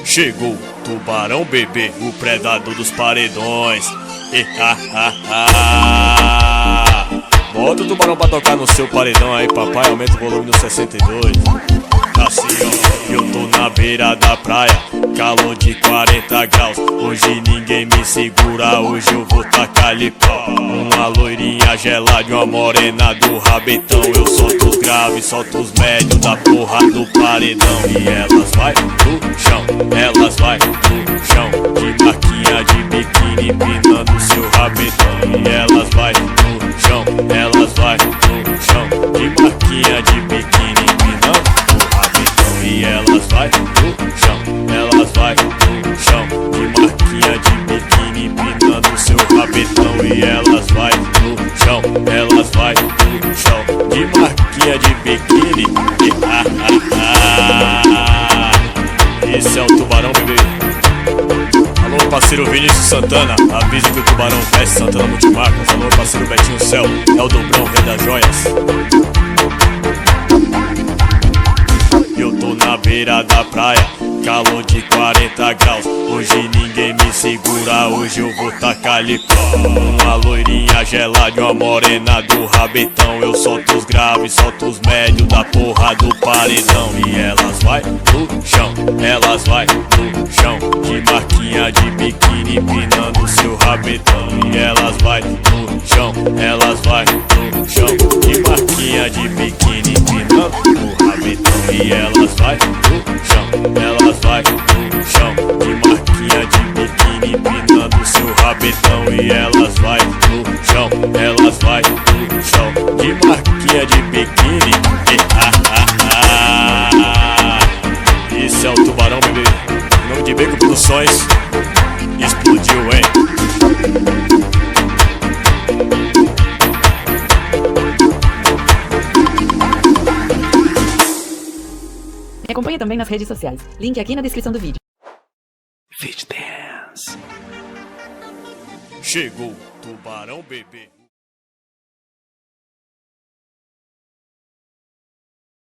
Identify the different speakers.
Speaker 1: Chegou o tubarão bebê, o predador dos paredões. Bota o tubarão pra tocar no seu paredão aí, papai, aumenta o volume no 62. Assim ó, eu tô na beira da praia, calor de 40 graus. Hoje ninguém me segura, hoje eu vou tacar-lhe pau. Uma loirinha gelada e uma morena do rabetão. Eu solto os graves, solto os médios da porra do paredão. E elas vai no chão, elas vai no chão, de marquinha de biquíni empinando seu rabetão. E elas vai no chão, elas vai no chão, de marquinha de biquíni empinando o rabetão. E elas vai no chão, elas vai no chão, de marquinha de biquíni empinando seu rabetão. E elas vai no chão, elas vai no chão, de marquinha de biquíni. Esse é o tubarão bebê. Alô parceiro Vinícius Santana, avise que o tubarão veste Santana Multimarcas. Alô parceiro Betinho Céu, é o dobrão, rei das joias. Eu tô na beira da praia, calor de 40 graus. Hoje ninguém me segura, hoje eu vou tacar-lhe pau. Uma loirinha gelada e uma morena do rabetão. Eu solto os graves, solto os médios da porra do paredão. E elas vai no chão, elas vai no chão, de marquinha de biquíni empinando seu rabetão. E elas vai no chão, elas vai no chão, de marquinha de biquíni empinando o rabetão. E elas vai no chão, elas vai no chão, de marquinha de biquíni empinando seu rabetão. E elas vai no chão, elas vai no chão, de marquinha de biquíni. Esse é o tubarão bebê, nome de Beco Produções. Explodiu, hein?
Speaker 2: Me acompanhe também nas redes sociais. Link aqui na descrição do vídeo.
Speaker 1: FitDance. Chegou o tubarão bebê.